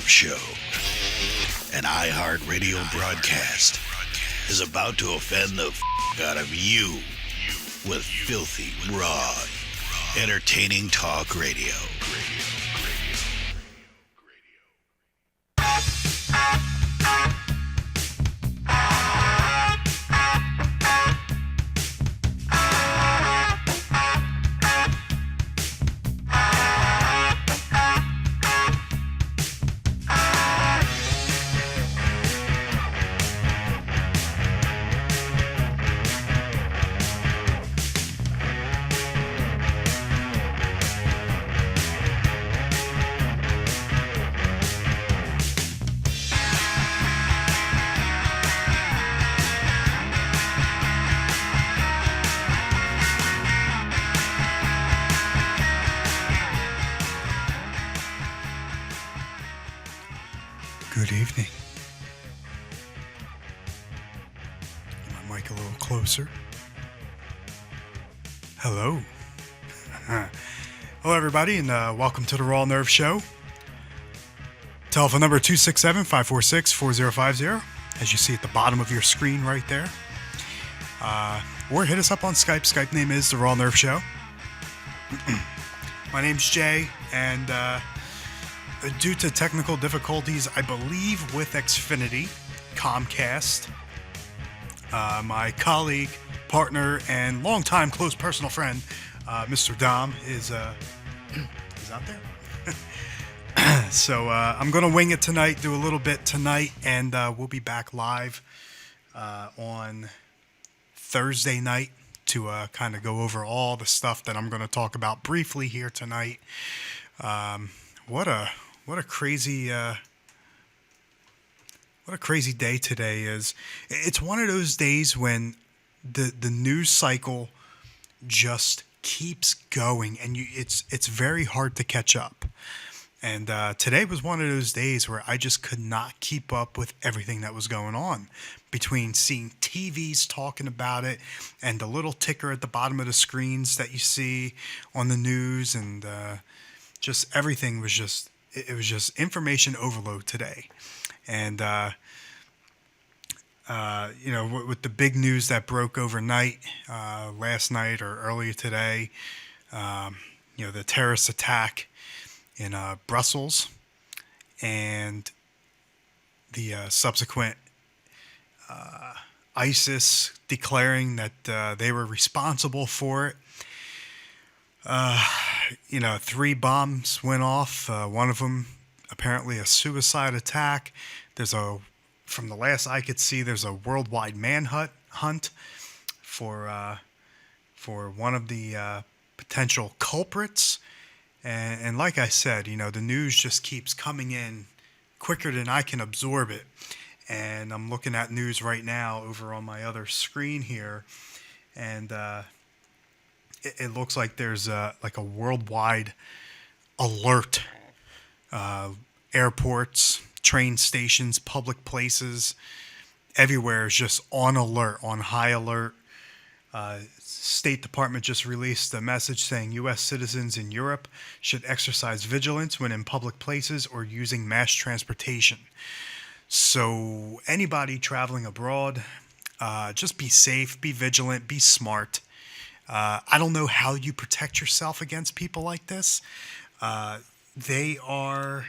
Nerve Show, an iHeartRadio broadcast, is about to offend the out of you with filthy, raw, entertaining talk radio. Good evening. Get my mic a little closer. Hello. Hello, everybody, and welcome to the Raw Nerve Show. Telephone number 267-546-4050, as you see at the bottom of your screen right there. Or hit us up on Skype. Skype name is The Raw Nerve Show. My name's Jay, and due to technical difficulties, I believe with Xfinity, Comcast, my colleague, partner, and longtime close personal friend, Mr. Dom, is out there. So I'm going to wing it tonight, do a little bit tonight, and we'll be back live on Thursday night to kind of go over all the stuff that I'm going to talk about briefly here tonight. What a crazy day today is. It's one of those days when the news cycle just keeps going, and it's very hard to catch up. And today was one of those days where I just could not keep up with everything that was going on, between seeing TVs talking about it and the little ticker at the bottom of the screens that you see on the news, and just everything was just. It was just information overload today. And, with the big news that broke overnight, last night or earlier today, the terrorist attack in Brussels and the subsequent ISIS declaring that they were responsible for it. 3 bombs went off. One of them apparently a suicide attack. From the last I could see, there's a worldwide manhunt for one of the potential culprits. And like I said, the news just keeps coming in quicker than I can absorb it. And I'm looking at news right now over on my other screen here, and it looks like there's a worldwide alert. Airports, train stations, public places, everywhere is just on alert, on high alert. State Department just released a message saying U.S. citizens in Europe should exercise vigilance when in public places or using mass transportation. So anybody traveling abroad, just be safe, be vigilant, be smart. I don't know how you protect yourself against people like this. They are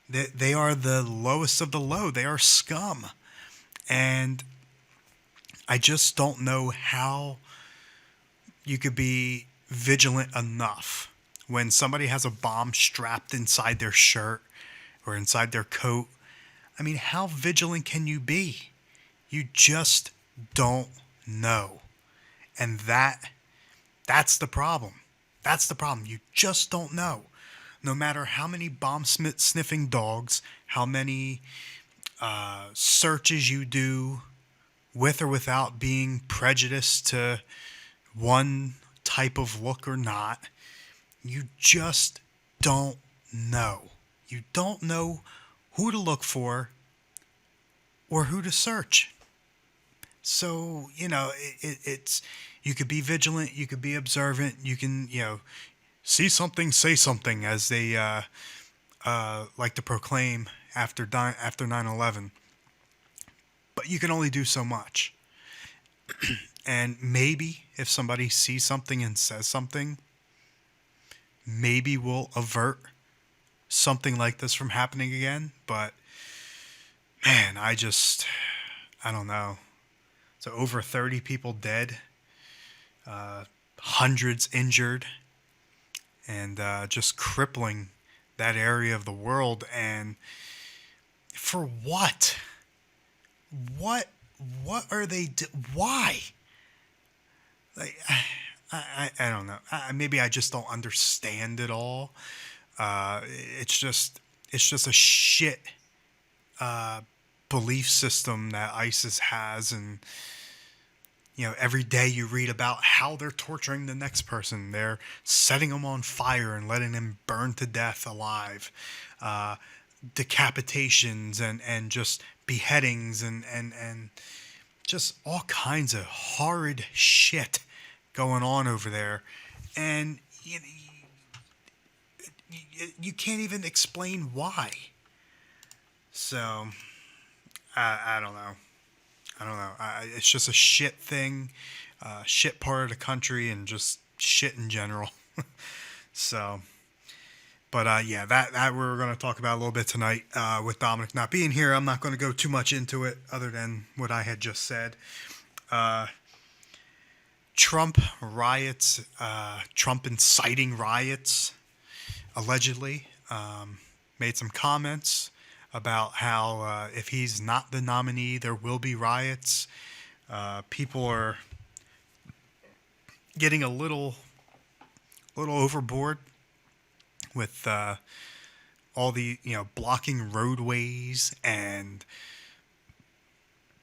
the lowest of the low. They are scum. And I just don't know how you could be vigilant enough when somebody has a bomb strapped inside their shirt or inside their coat. I mean, how vigilant can you be? You just don't know. And that's the problem. That's the problem. You just don't know. No matter how many bomb-sniffing dogs, how many searches you do with or without being prejudiced to one type of look or not, you just don't know. You don't know who to look for or who to search. So, it's you could be vigilant, you could be observant, you can, see something, say something, as they like to proclaim after 9/11, but you can only do so much. And maybe if somebody sees something and says something, maybe we'll avert something like this from happening again. But man, I don't know. So over 30 people dead, hundreds injured, and just crippling that area of the world. And for what? What are they why? Like, I don't know. Maybe I just don't understand it all. It's just a shit belief system that ISIS has. And every day you read about how they're torturing the next person. They're setting them on fire and letting them burn to death alive. Decapitations and just beheadings and just all kinds of horrid shit going on over there. And you can't even explain why. So I don't know. It's just a shit thing, shit part of the country, and just shit in general. So, but yeah, that we're going to talk about a little bit tonight. With Dominic not being here, I'm not going to go too much into it other than what I had just said. Trump riots, Trump inciting riots, allegedly, made some comments about how if he's not the nominee, there will be riots. People are getting a little overboard with all the blocking roadways and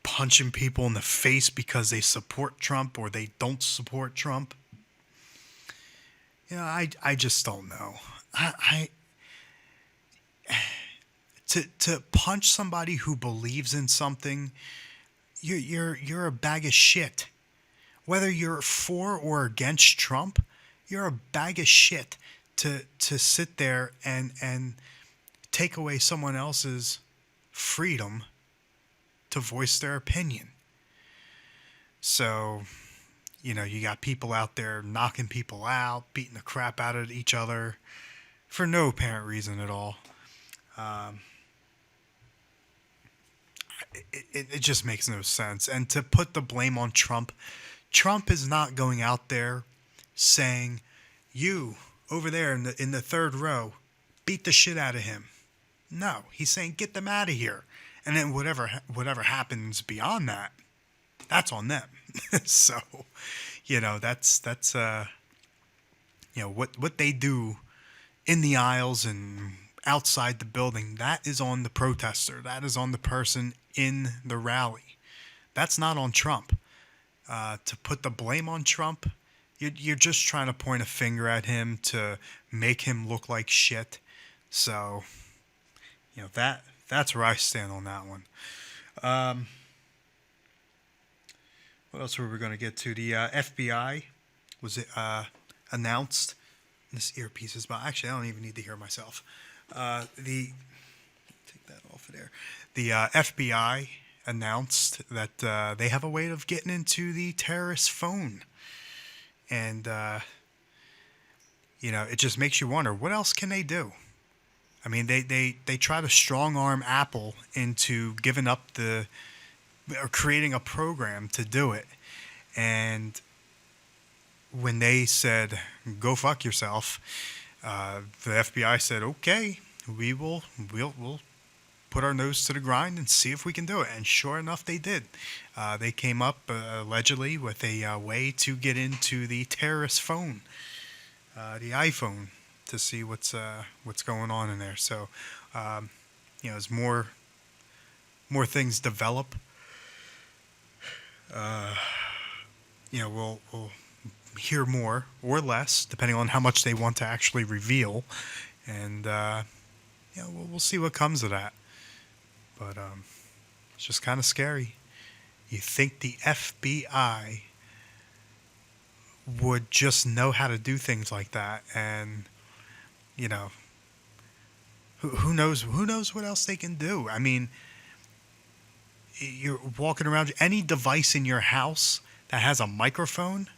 punching people in the face because they support Trump or they don't support Trump. I just don't know. To punch somebody who believes in something, you're a bag of shit. Whether you're for or against Trump, you're a bag of shit to sit there and take away someone else's freedom to voice their opinion. So, you got people out there knocking people out, beating the crap out of each other for no apparent reason at all. It just makes no sense. And to put the blame on Trump is not going out there saying, you over there in the third row, beat the shit out of him. No, he's saying, get them out of here. And then whatever happens beyond that, that's on them. So, that's what they do in the aisles and outside the building, that is on the protester. That is on the person in the rally. That's not on Trump. To put the blame on Trump, you're just trying to point a finger at him to make him look like shit. So, that's where I stand on that one. What else were we going to get to? The FBI was announced. This earpiece is, actually, I don't even need to hear myself. Take that off of there. The FBI announced that they have a way of getting into the terrorist phone. And, it just makes you wonder, what else can they do? I mean, they try to strong arm Apple into giving up or creating a program to do it. And when they said, go fuck yourself, the FBI said, okay, we'll put our nose to the grind and see if we can do it. And sure enough, they did. They came up allegedly with a way to get into the terrorist phone, the iPhone, to see what's going on in there. So, as more things develop, we'll hear more or less, depending on how much they want to actually reveal. And, we'll see what comes of that. But it's just kind of scary. You think the FBI would just know how to do things like that, and Who knows? Who knows what else they can do? I mean, you're walking around any device in your house that has a microphone.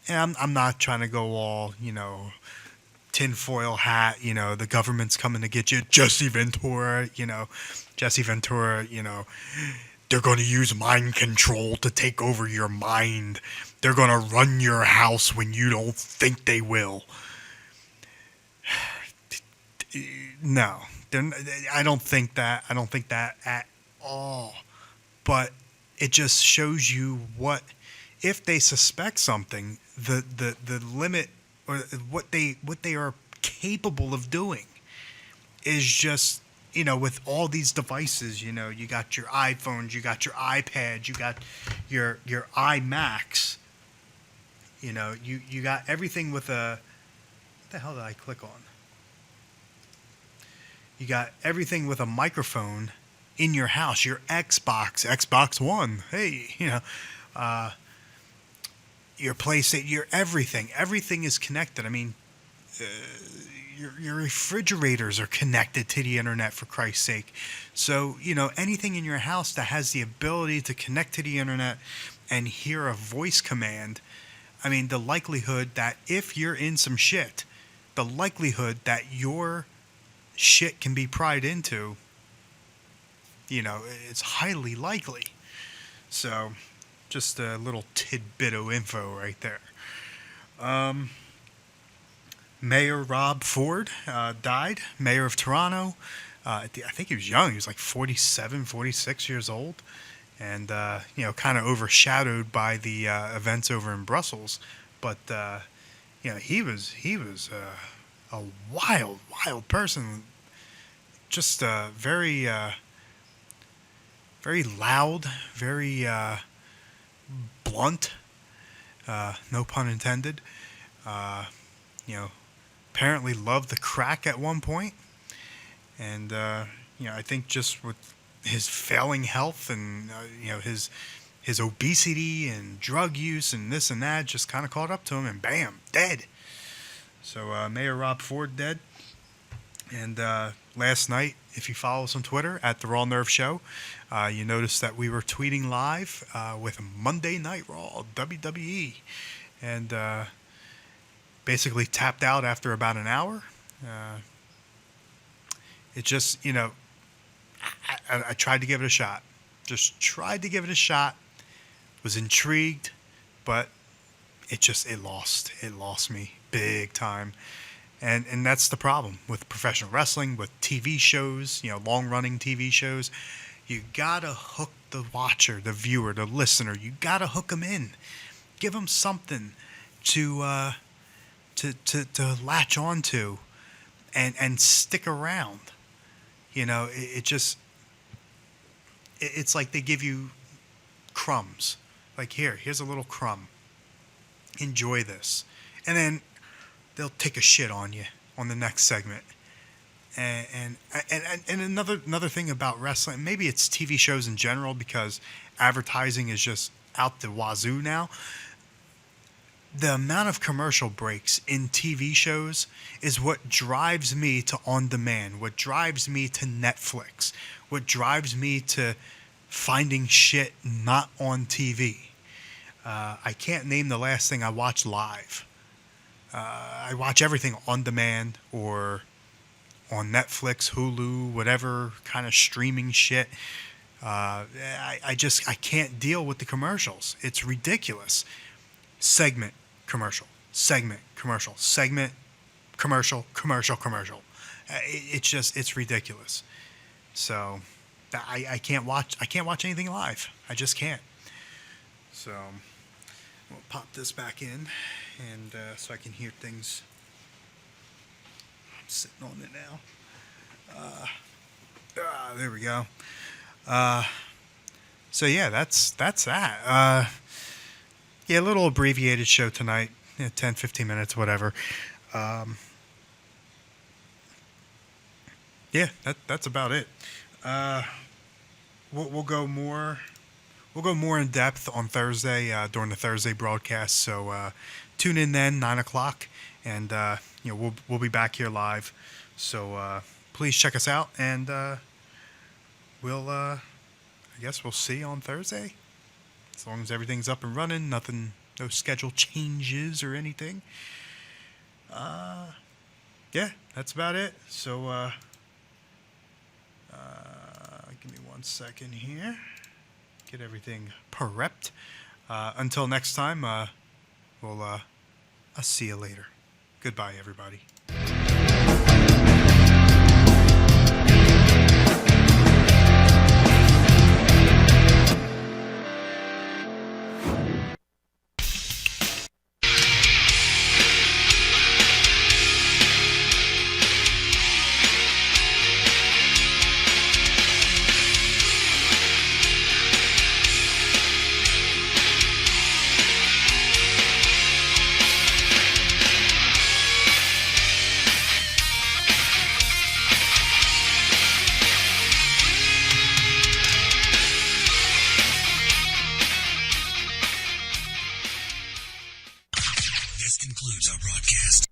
And I'm not trying to go all, tinfoil hat, the government's coming to get you. Jesse Ventura, they're going to use mind control to take over your mind. They're going to run your house when you don't think they will. No, I don't think that. I don't think that at all. But it just shows you what, if they suspect something, the limit or what they are capable of doing is just, with all these devices, you got your iPhones, you got your iPads, you got your iMacs, you got everything with a, what the hell did I click on? You got everything with a microphone in your house, your Xbox One, hey, your PlayStation, your everything is connected. I mean, your refrigerators are connected to the internet, for Christ's sake. So, anything in your house that has the ability to connect to the internet and hear a voice command, I mean, the likelihood that if you're in some shit, the likelihood that your shit can be pried into, it's highly likely. So, just a little tidbit of info right there. Mayor Rob Ford died, mayor of Toronto. I think he was young. He was like 47, 46 years old. And, kind of overshadowed by the events over in Brussels. But, he was a wild person. Just very loud, very blunt, no pun intended. Apparently loved the crack at one point. And, I think just with his failing health and, his obesity and drug use and this and that just kind of caught up to him, and bam, dead. So Mayor Rob Ford dead. And last night, if you follow us on Twitter at TheRawNerveShow, you noticed that we were tweeting live with Monday Night Raw, WWE. And basically tapped out after about an hour. It just, I tried to give it a shot. Just tried to give it a shot. Was intrigued, but it lost. It lost me big time. And that's the problem with professional wrestling, with TV shows, long-running TV shows. You gotta hook the watcher, the viewer, the listener. You gotta hook them in. Give them something to latch onto and stick around. It's like they give you crumbs. Like, here's a little crumb. Enjoy this. And then they'll take a shit on you on the next segment. And another thing about wrestling, maybe it's TV shows in general, because advertising is just out the wazoo now. The amount of commercial breaks in TV shows is what drives me to on demand, what drives me to Netflix, what drives me to finding shit not on TV. I can't name the last thing I watched live. I watch everything on demand or on Netflix, Hulu, whatever kind of streaming shit. I can't deal with the commercials. It's ridiculous. Segment, commercial, segment, commercial, segment, commercial, commercial, commercial. It's ridiculous. So I can't watch anything live. I just can't. So we'll pop this back in, and so I can hear things. I'm sitting on it now. There we go. So yeah, that's that. Yeah, a little abbreviated show tonight. 10, 15 minutes, whatever. Yeah, that's about it. We'll go more in depth on Thursday during the Thursday broadcast. So tune in then, 9:00, and we'll be back here live So please check us out, and we'll, I guess we'll see you on Thursday. As long as everything's up and running, no schedule changes or anything. Yeah, that's about it. So, give me 1 second here. Get everything prepped. Until next time, I'll see you later. Goodbye, everybody. This concludes our broadcast.